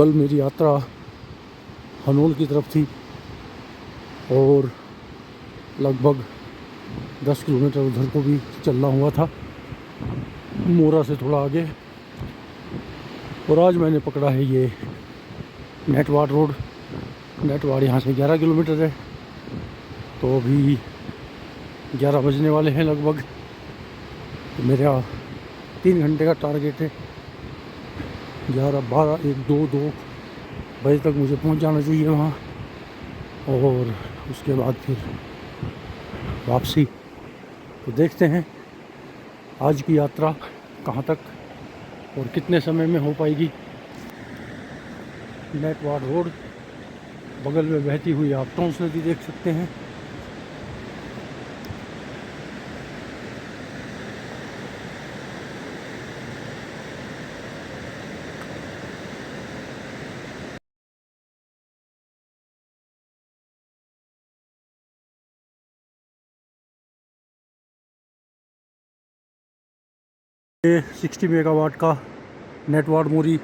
कल मेरी यात्रा हनोल की तरफ थी और लगभग 10 किलोमीटर उधर को भी चलना हुआ था, मोरा से थोड़ा आगे। और आज मैंने पकड़ा है ये नेटवाड़ रोड। नेटवाड़ यहाँ से 11 किलोमीटर है, तो अभी 11 बजने वाले हैं लगभग। तो मेरा 3 घंटे का टारगेट है। 11, 12, 1, 2 बजे तक मुझे पहुँच जाना चाहिए वहाँ, और उसके बाद फिर वापसी। तो देखते हैं आज की यात्रा कहाँ तक और कितने समय में हो पाएगी। नेटवाड़ रोड, बगल में बहती हुई आप टोंस नदी देख सकते हैं। ये 60 मेगावाट का नेटवाड़ मोरी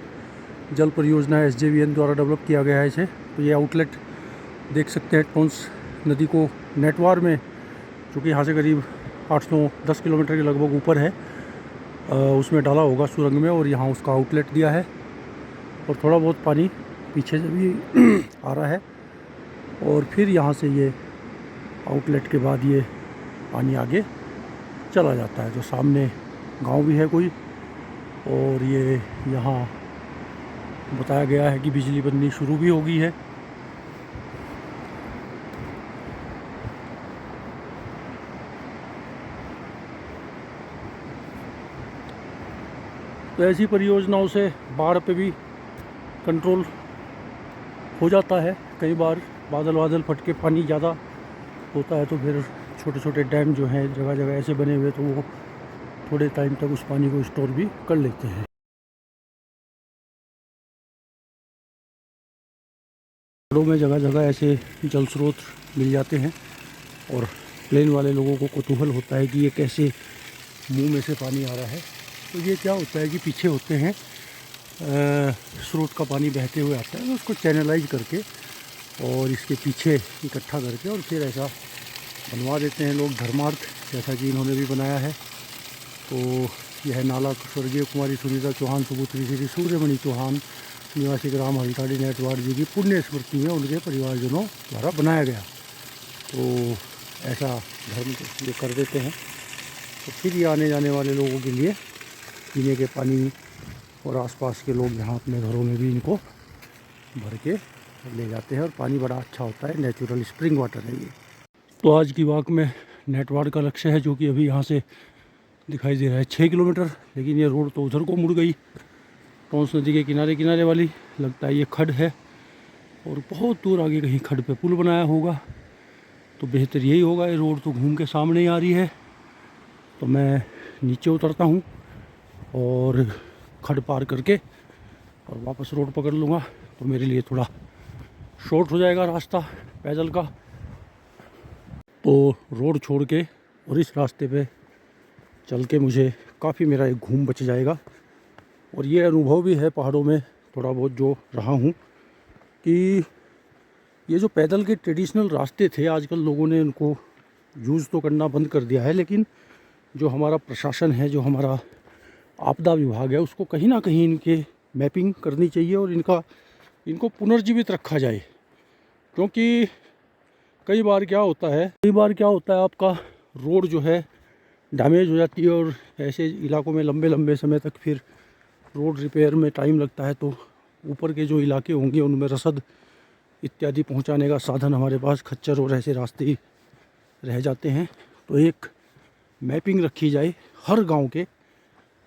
जल परियोजना SJVN द्वारा डेवलप किया गया है इसे। तो ये आउटलेट देख सकते हैं टोंस नदी को नेटवाड़ में, जो कि यहाँ से करीब 810 किलोमीटर के लगभग ऊपर है, उसमें डाला होगा सुरंग में, और यहाँ उसका आउटलेट दिया है। और थोड़ा बहुत पानी पीछे से भी आ रहा है, और फिर यहाँ से ये आउटलेट के बाद ये पानी आगे चला जाता है। जो सामने गांव भी है कोई, और ये यहाँ बताया गया है कि बिजली बननी शुरू भी हो गई है। तो ऐसी परियोजनाओं से बाढ़ पे भी कंट्रोल हो जाता है। कई बार बादल फट के पानी ज़्यादा होता है, तो फिर छोटे छोटे डैम जो हैं जगह जगह ऐसे बने हुए, तो वो थोड़े टाइम तक उस पानी को स्टोर भी कर लेते हैं। पहाड़ों में जगह जगह ऐसे जल स्रोत मिल जाते हैं, और प्लेन वाले लोगों को कौतूहल होता है कि ये कैसे मुंह में से पानी आ रहा है। तो ये क्या होता है कि पीछे होते हैं स्रोत का पानी बहते हुए आता है, उसको चैनलाइज करके और इसके पीछे इकट्ठा करके और फिर ऐसा बनवा देते हैं लोग धर्मार्थ, जैसा कि इन्होंने भी बनाया है। तो यह नाला स्वर्गीय कुमारी सुनीता चौहान सुपुत्री श्री सूर्यमणि चौहान निवासी ग्राम हल्टाड़ी नेटवाड़ जी की पुण्य स्मृति में उनके परिवारजनों द्वारा बनाया गया। तो ऐसा धर्म ये कर देते हैं, तो फिर ये आने जाने वाले लोगों के लिए पीने के पानी, और आसपास के लोग यहाँ अपने घरों में भी इनको भर के ले जाते हैं, और पानी बड़ा अच्छा होता है, नेचुरल स्प्रिंग वाटर है ये। तो आज की वाक में नेटवाड़ का लक्ष्य है, जो कि अभी यहाँ से दिखाई दे रहा है 6 किलोमीटर, लेकिन ये रोड तो उधर को मुड़ गई, टोंस नदी के किनारे किनारे वाली। लगता है ये खड्ड है, और बहुत दूर आगे कहीं खड्ड पे पुल बनाया होगा। तो बेहतर यही होगा, ये रोड तो घूम के सामने ही आ रही है। तो मैं नीचे उतरता हूँ और खड्ड पार करके और वापस रोड पकड़ लूँगा, तो मेरे लिए थोड़ा शॉर्ट हो जाएगा रास्ता पैदल का। तो रोड छोड़ के और इस रास्ते पे चल के मुझे काफ़ी मेरा एक घूम बच जाएगा। और ये अनुभव भी है पहाड़ों में थोड़ा बहुत जो रहा हूँ, कि ये जो पैदल के ट्रेडिशनल रास्ते थे, आजकल लोगों ने उनको यूज़ तो करना बंद कर दिया है, लेकिन जो हमारा प्रशासन है, जो हमारा आपदा विभाग है, उसको कहीं ना कहीं इनके मैपिंग करनी चाहिए और इनको पुनर्जीवित रखा जाए। क्योंकि कई बार क्या होता है आपका रोड जो है डैमेज हो जाती है, और ऐसे इलाकों में लंबे लंबे समय तक फिर रोड रिपेयर में टाइम लगता है। तो ऊपर के जो इलाके होंगे उनमें रसद इत्यादि पहुंचाने का साधन हमारे पास खच्चर और ऐसे रास्ते ही रह जाते हैं। तो एक मैपिंग रखी जाए हर गांव के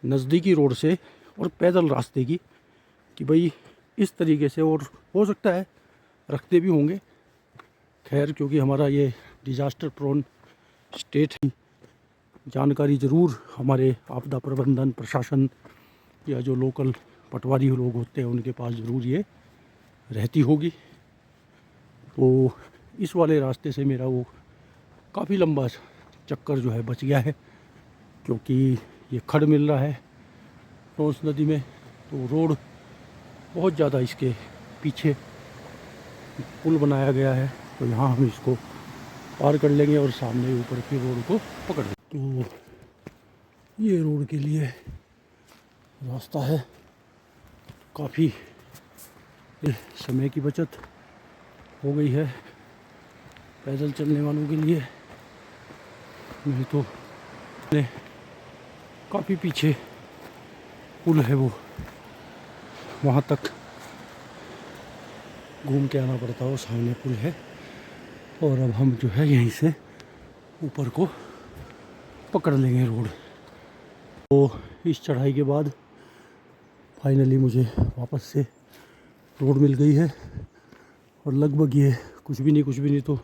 नज़दीकी रोड से और पैदल रास्ते की, कि भाई इस तरीके से, और हो सकता है रखते भी होंगे। खैर, क्योंकि हमारा ये डिज़ास्टर प्रोन स्टेट है, जानकारी ज़रूर हमारे आपदा प्रबंधन प्रशासन या जो लोकल पटवारी लोग होते हैं उनके पास ज़रूर ये रहती होगी। तो इस वाले रास्ते से मेरा वो काफ़ी लंबा चक्कर जो है बच गया है, क्योंकि ये खड्ड मिल रहा है टोंस नदी में। तो रोड बहुत ज़्यादा इसके पीछे पुल बनाया गया है, तो यहाँ हम इसको पार कर लेंगे और सामने ऊपर की रोड को पकड़ लेंगे। तो ये रोड के लिए रास्ता है। काफ़ी समय की बचत हो गई है पैदल चलने वालों के लिए। नहीं तो काफ़ी पीछे पुल है, वो वहाँ तक घूम के आना पड़ता है। वो सामने पुल है और अब हम जो है यहीं से ऊपर को पकड़ लेंगे रोड। तो इस चढ़ाई के बाद फाइनली मुझे वापस से रोड मिल गई है और लगभग ये कुछ भी नहीं तो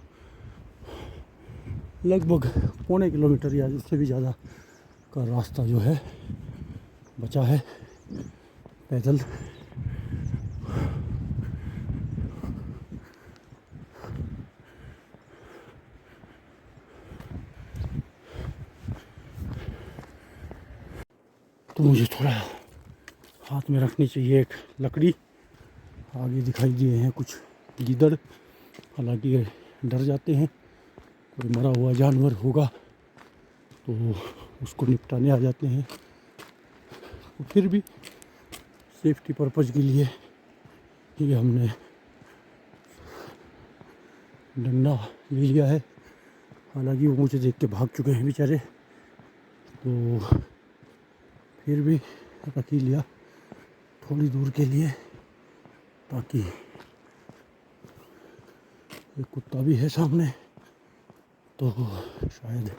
लगभग पौने किलोमीटर या उससे भी ज़्यादा का रास्ता जो है बचा है पैदल। तो मुझे थोड़ा हाथ में रखनी चाहिए एक लकड़ी। आगे दिखाई दिए हैं कुछ गीदड़, हालांकि ये डर जाते हैं। कोई मरा हुआ जानवर होगा तो उसको निपटाने आ जाते हैं। तो फिर भी सेफ्टी पर्पज़ के लिए ये हमने डंडा ले लिया है। हालांकि वो मुझे देख के भाग चुके हैं बेचारे, तो फिर भी रख ही लिया थोड़ी दूर के लिए, ताकि एक कुत्ता भी है सामने तो शायद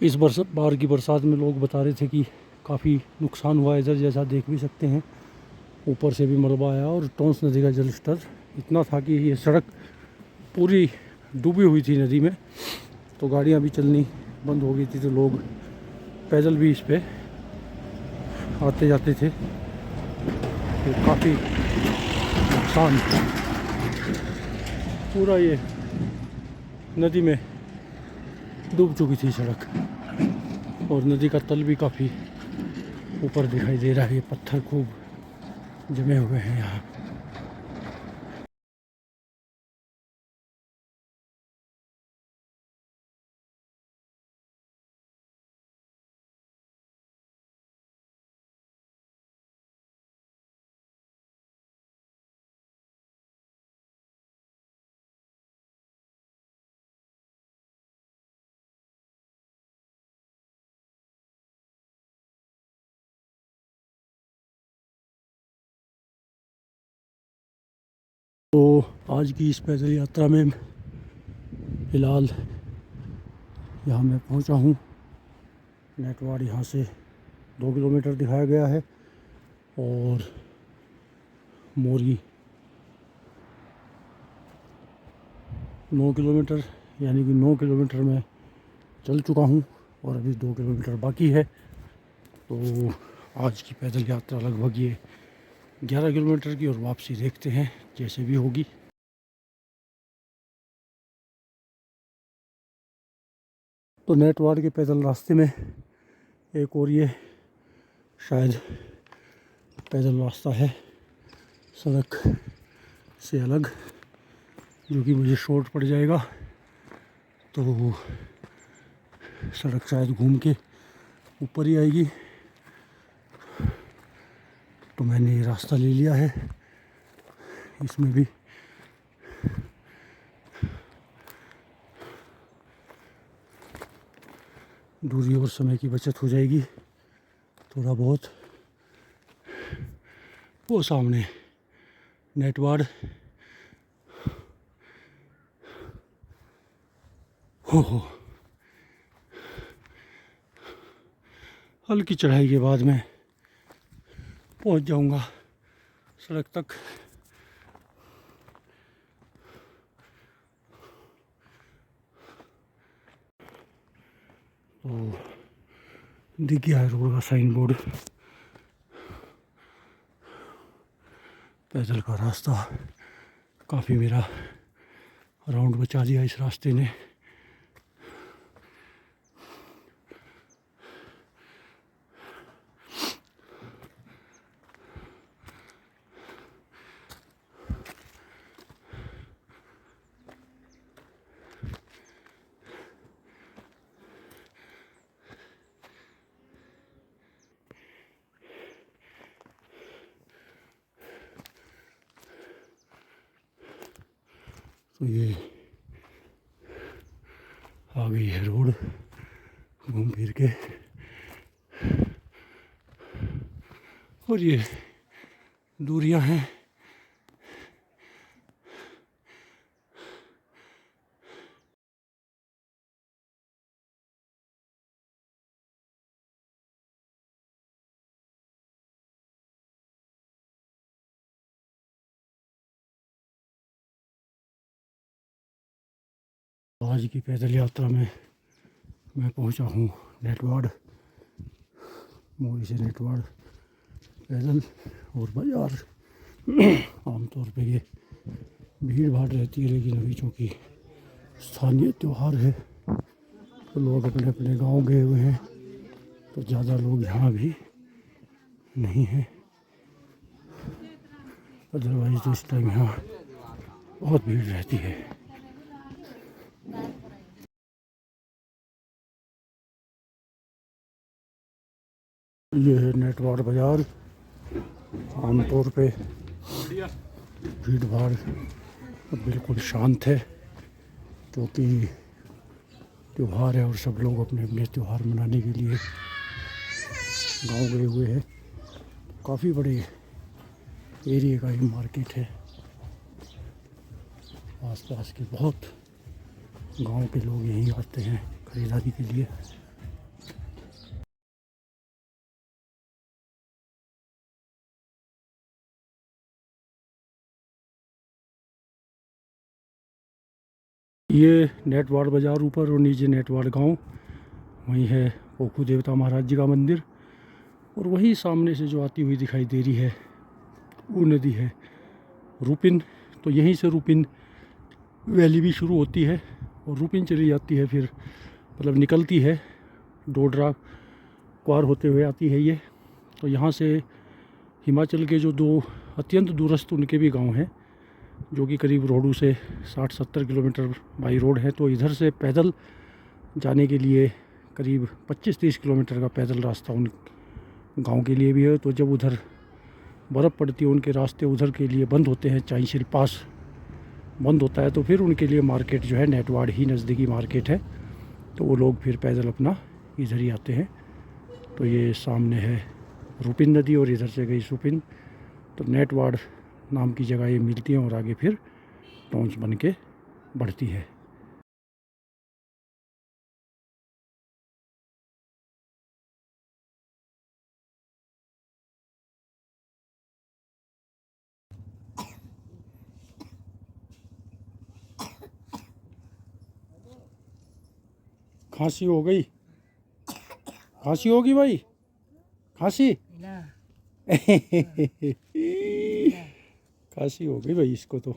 इस बार की बरसात में लोग बता रहे थे कि काफ़ी नुकसान हुआ इधर, जैसा देख भी सकते हैं। ऊपर से भी मलबा आया और टोंस नदी का जल स्तर इतना था कि ये सड़क पूरी डूबी हुई थी नदी में, तो गाड़ियाँ भी चलनी बंद हो गई थी। तो लोग पैदल भी इस पे आते जाते थे, तो काफ़ी नुकसान। पूरा ये नदी में डूब चुकी थी सड़क और नदी का तल भी काफ़ी ऊपर दिखाई दे रहा है। ये पत्थर खूब जमे हुए हैं यहाँ। तो आज की इस पैदल यात्रा में फ़िलहाल यहाँ मैं पहुँचा हूँ। नेटवाड़ यहाँ से 2 किलोमीटर दिखाया गया है और मोरी 9 किलोमीटर, यानी कि 9 किलोमीटर मैं चल चुका हूँ और अभी 2 किलोमीटर बाकी है। तो आज की पैदल यात्रा लगभग ये 11 किलोमीटर की, और वापसी देखते हैं जैसे भी होगी। तो नेटवाड़ के पैदल रास्ते में एक और ये शायद पैदल रास्ता है सड़क से अलग, जो कि मुझे शॉर्ट पड़ जाएगा। तो सड़क शायद घूम के ऊपर ही आएगी, तो मैंने ये रास्ता ले लिया है। इसमें भी दूरी और समय की बचत हो जाएगी थोड़ा बहुत। वो सामने नेटवाड़ हो हल्की चढ़ाई के बाद मैं पहुंच जाऊंगा सड़क तक। तो दिख गया है रोड का साइन बोर्ड। पैदल का रास्ता काफ़ी मेरा राउंड बचा दिया इस रास्ते ने। तो ये आ गई है रोड घूम फिर के, और ये दूरियां हैं। आज की पैदल यात्रा में मैं पहुंचा हूँ नेटवाड़, मोरी से नेटवाड़ पैदल। और बाज़ार आमतौर पे ये भीड़ भाड़ रहती है, लेकिन अभी चूँकि स्थानीय त्यौहार है तो लोग अपने अपने गांव गए हुए हैं, तो ज़्यादा लोग यहाँ भी नहीं हैं। अदरवाइज तो इस टाइम यहाँ बहुत भीड़ रहती है। ये है नेटवाड़ बाज़ार। आमतौर पे भीड़ भाड़ बिल्कुल शांत है, क्योंकि त्यौहार है और सब लोग अपने अपने त्यौहार मनाने के लिए गांव गए हुए हैं। काफ़ी बड़े एरिया का ये मार्केट है। आसपास के बहुत गांव के लोग यहीं आते हैं खरीदारी के लिए। ये नेटवाड़ बाज़ार ऊपर और नीचे नेटवाड़ गांव, वहीं है पोखू देवता महाराज जी का मंदिर। और वही सामने से जो आती हुई दिखाई दे रही है वो नदी है रूपिन। तो यहीं से रूपिन वैली भी शुरू होती है और रूपिन चली जाती है, फिर मतलब निकलती है डोडरा क्वार होते हुए आती है ये। तो यहाँ से हिमाचल के जो दो अत्यंत दूरस्थ उनके भी गांव हैं, जो कि करीब रोडू से 60-70 किलोमीटर बाई रोड है। तो इधर से पैदल जाने के लिए करीब 25-30 किलोमीटर का पैदल रास्ता उन गांव के लिए भी है। तो जब उधर बर्फ़ पड़ती है, उनके रास्ते उधर के लिए बंद होते हैं, चाइशिल पास बंद होता है, तो फिर उनके लिए मार्केट जो है नेटवाड़ ही नज़दीकी मार्केट है। तो वो लोग फिर पैदल अपना इधर ही आते हैं। तो ये सामने है रूपिन नदी और इधर से गई सुपिन। तो नेटवाड़ नाम की जगह ये मिलती है और आगे फिर टॉन्स बन के बढ़ती है। खांसी हो गई, खांसी होगी भाई, खांसी खांसी हो गई भाई इसको तो।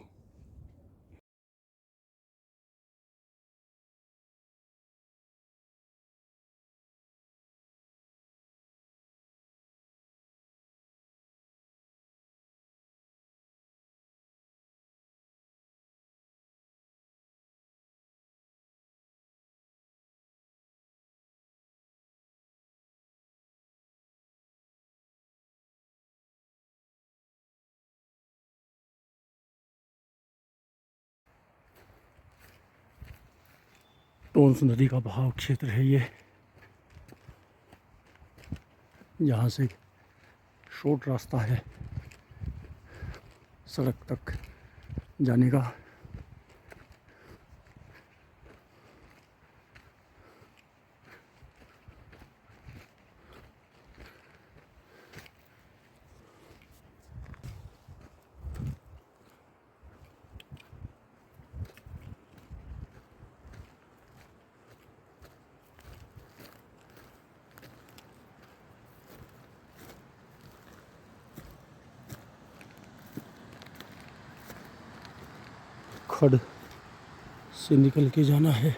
टॉन्स नदी का बहाव क्षेत्र है ये, यहाँ से शॉर्ट रास्ता है सड़क तक जाने का। खड से निकल के जाना है।